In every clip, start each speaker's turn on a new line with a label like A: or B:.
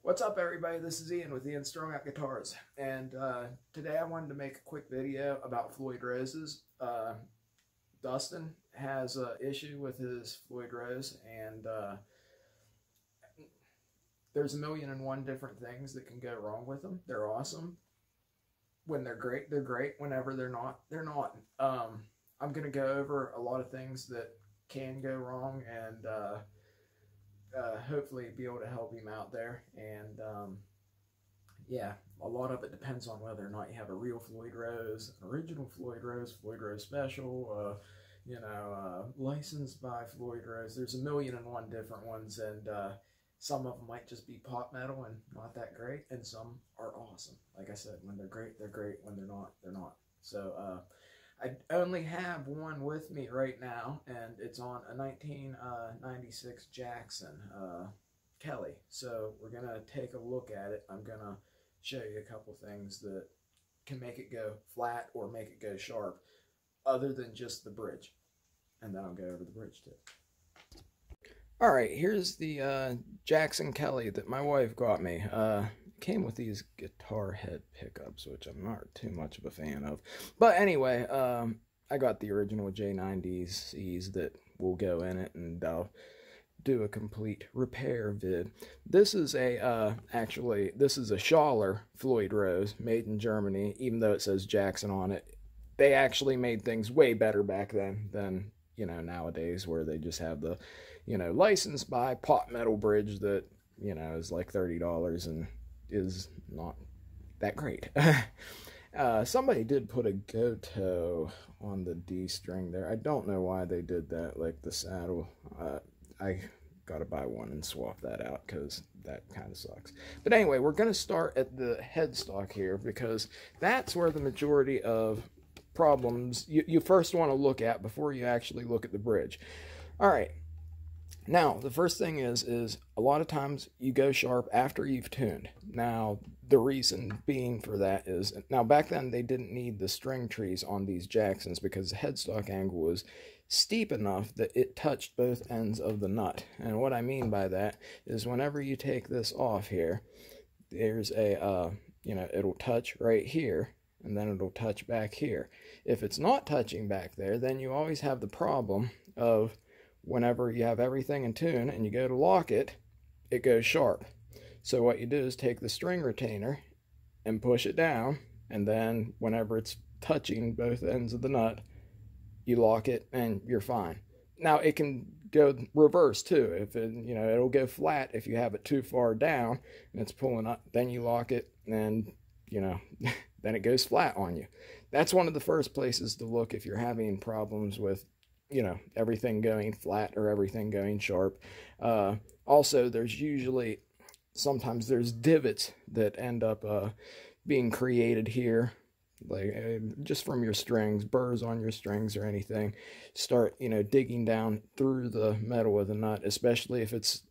A: What's up, everybody? This is Ian with Ian Strung Out Guitars, and today I wanted to make a quick video about Floyd Roses. Dustin has an issue with his Floyd Rose, and there's a million and one different things that can go wrong with them. They're awesome. When they're great, they're great. Whenever they're not, they're not. I'm going to go over a lot of things that can go wrong, and hopefully be able to help him out there. And yeah, a lot of it depends on whether or not you have a real Floyd Rose, an original Floyd Rose special, licensed by Floyd Rose. There's a million and one different ones, and some of them might just be pop metal and not that great, and some are awesome. Like I said, when they're great, they're great. When they're not, they're not. So I only have one with me right now, and it's on a 1996 Jackson Kelly. So we're going to take a look at it. I'm going to show you a couple things that can make it go flat or make it go sharp, other than just the bridge. And then I'll go over the bridge too. Alright, here's the Jackson Kelly that my wife got me. Came with these guitar head pickups, which I'm not too much of a fan of. But anyway, I got the original J90Cs that will go in it, and I'll do a complete repair vid. This is actually, this is a Schaller Floyd Rose, made in Germany, even though it says Jackson on it. They actually made things way better back then than, nowadays, where they just have the, licensed by pop metal bridge that, is like $30 and is not that great. Somebody did put a go-toe on the D string there. I don't know why they did that, like the saddle. I gotta buy one and swap that out, because that kind of sucks. But anyway, we're gonna start at the headstock here, because that's where the majority of problems you first want to look at before you actually look at the bridge. Alright, now the first thing is a lot of times you go sharp after you've tuned. Now the reason being for that is, now back then they didn't need the string trees on these Jacksons, because the headstock angle was steep enough that it touched both ends of the nut. And what I mean by that is, whenever you take this off here, there's a it'll touch right here, and then it'll touch back here. If it's not touching back there, then you always have the problem of, whenever you have everything in tune and you go to lock it, it goes sharp. So what you do is take the string retainer and push it down, and then whenever it's touching both ends of the nut, you lock it and you're fine. Now it can go reverse too. If it, it'll go flat if you have it too far down and it's pulling up, then you lock it, and then it goes flat on you. That's one of the first places to look if you're having problems with, everything going flat or everything going sharp. Also, there's usually, sometimes there's divots that end up being created here, like just from your strings, burrs on your strings or anything. Start, digging down through the metal of the nut, especially if it's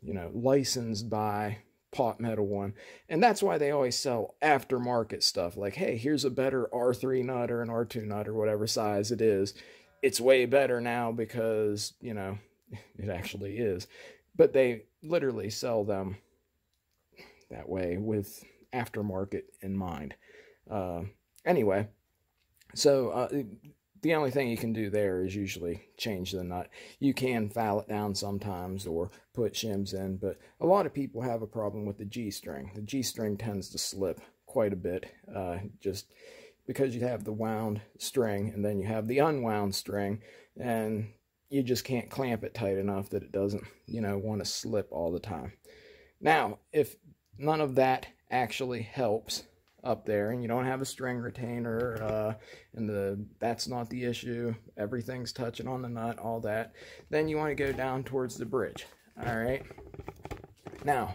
A: licensed by pop metal one. And that's why they always sell aftermarket stuff, like, hey, here's a better R3 nut or an R2 nut or whatever size it is. It's way better now because it actually is, but they literally sell them that way with aftermarket in mind. Anyway, so the only thing you can do there is usually change the nut. You can file it down sometimes or put shims in, but a lot of people have a problem with the G string. The G string tends to slip quite a bit, just because you have the wound string and then you have the unwound string, and you just can't clamp it tight enough that it doesn't, want to slip all the time. Now, if none of that actually helps up there, and you don't have a string retainer, and that's not the issue, everything's touching on the nut, all that, then you want to go down towards the bridge. Alright, now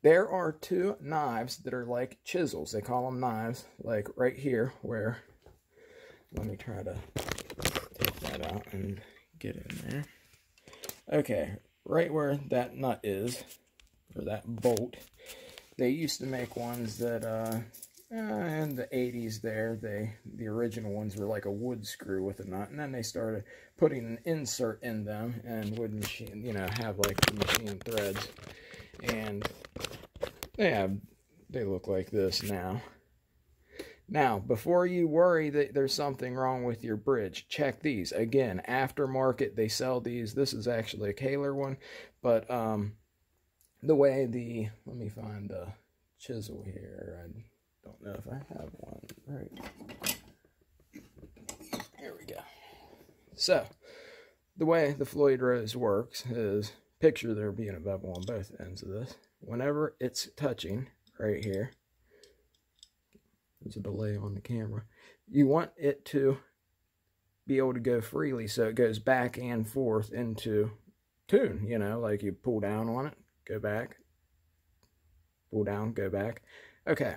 A: there are two knives that are like chisels. They call them knives, like right here, where, let me try to take that out and get in there. Okay, right where that nut is, or that bolt, they used to make ones that, in the 80s there, the original ones were like a wood screw with a nut, and then they started putting an insert in them and would machine, have like the machine threads, and they look like this now. Now, before you worry that there's something wrong with your bridge, check these. Again, aftermarket, they sell these. This is actually a Kaler one, but the way let me find the chisel here. I don't know if I have one right. Here we go. So, the way the Floyd Rose works is, picture there being a bevel on both ends of this. Whenever it's touching right here, there's a delay on the camera, you want it to be able to go freely so it goes back and forth into tune, like you pull down on it, go back, pull down, go back. Okay,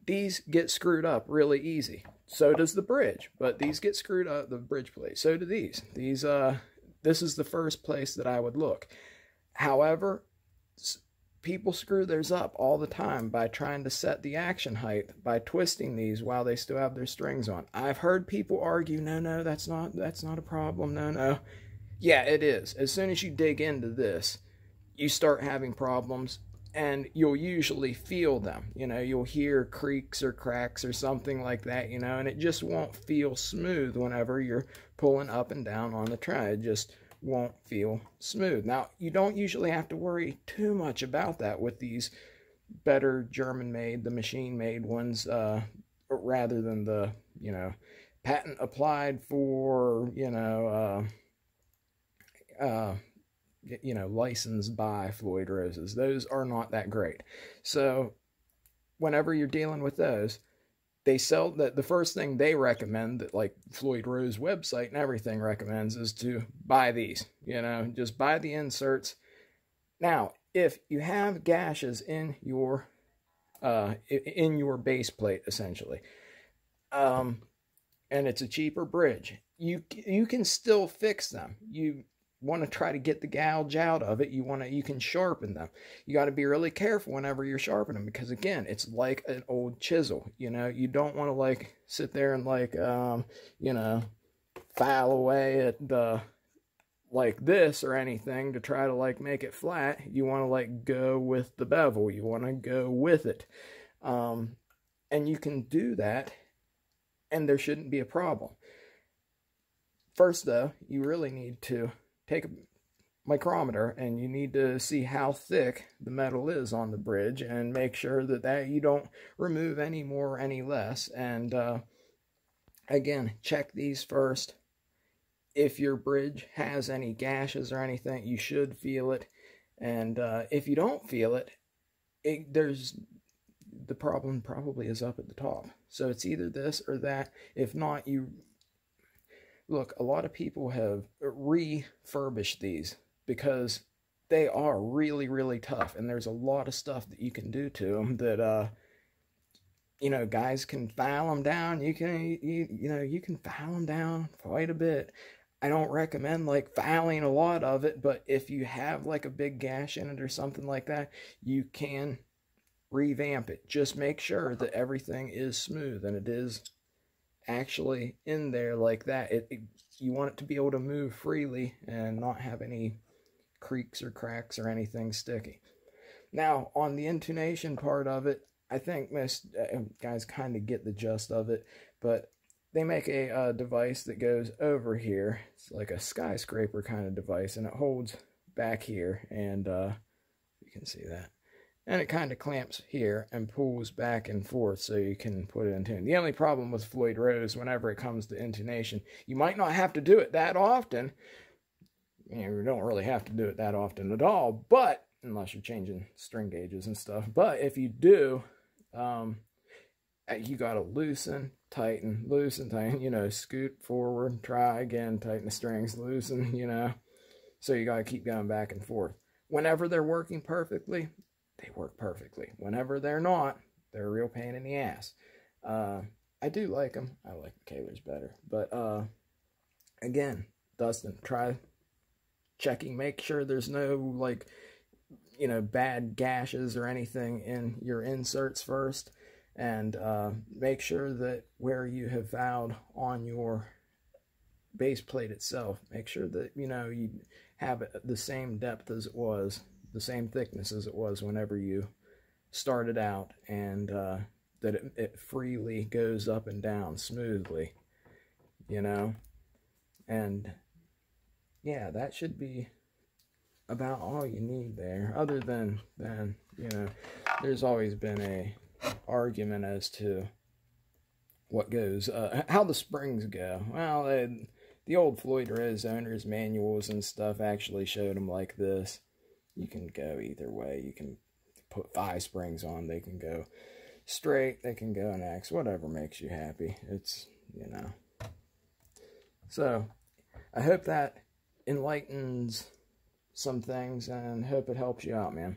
A: these get screwed up really easy. So does the bridge, but these get screwed up, the bridge plate. So do these. This is the first place that I would look. However, people screw theirs up all the time by trying to set the action height by twisting these while they still have their strings on. I've heard people argue, no, that's not a problem, no. Yeah, it is. As soon as you dig into this, you start having problems, and you'll usually feel them. You'll hear creaks or cracks or something like that, and it just won't feel smooth whenever you're pulling up and down on the track. It just won't feel smooth. Now, you don't usually have to worry too much about that with these better German-made, the machine-made ones, rather than the, patent applied for, licensed by Floyd Roses. Those are not that great. So whenever you're dealing with those, they sell that the first thing they recommend, that like Floyd Rose website and everything recommends, is to buy these. Just buy the inserts. Now, if you have gashes in your base plate, essentially, and it's a cheaper bridge, you can still fix them. You want to try to get the gouge out of it. You can sharpen them. You got to be really careful whenever you're sharpening them, because again, it's like an old chisel. You don't want to like sit there and like file away at the like this or anything to try to like make it flat. You want to like go with the bevel. You want to go with it, and you can do that, and there shouldn't be a problem. First, though, you really need to take a micrometer, and you need to see how thick the metal is on the bridge, and make sure that you don't remove any more or any less. And again, check these first. If your bridge has any gashes or anything, you should feel it. And if you don't feel it, the problem probably is up at the top. So it's either this or that. If not, look, a lot of people have refurbished these because they are really, really tough, and there's a lot of stuff that you can do to them that, guys can file them down. You can file them down quite a bit. I don't recommend like filing a lot of it, but if you have like a big gash in it or something like that, you can revamp it. Just make sure that everything is smooth and it is actually in there like that. You want it to be able to move freely and not have any creaks or cracks or anything sticky. Now, on the intonation part of it, I think most guys kind of get the gist of it, but they make a device that goes over here. It's like a skyscraper kind of device, and it holds back here, and you can see that. And it kind of clamps here and pulls back and forth so you can put it in tune. The only problem with Floyd Rose, whenever it comes to intonation, you might not have to do it that often. You don't really have to do it that often at all, but unless you're changing string gauges and stuff. But if you do, you got to loosen, tighten, scoot forward, try again, tighten the strings, loosen, So you got to keep going back and forth. Whenever they're working perfectly, they work perfectly. Whenever they're not, they're a real pain in the ass. I do like them. I like the Kalers better. But, again, Dustin, try checking. Make sure there's no, bad gashes or anything in your inserts first. And make sure that where you have valved on your base plate itself, make sure that, you know, you have it the same depth as it was, the same thickness as it was whenever you started out, and that it freely goes up and down smoothly, you know. And yeah, that should be about all you need there, other than, you know, there's always been a argument as to what goes, how the springs go. Well, the old Floyd Rose owner's manuals and stuff actually showed them like this. You can go either way. You can put 5 springs on. They can go straight. They can go an X. Whatever makes you happy. It's, you know. So, I hope that enlightens some things, and hope it helps you out, man.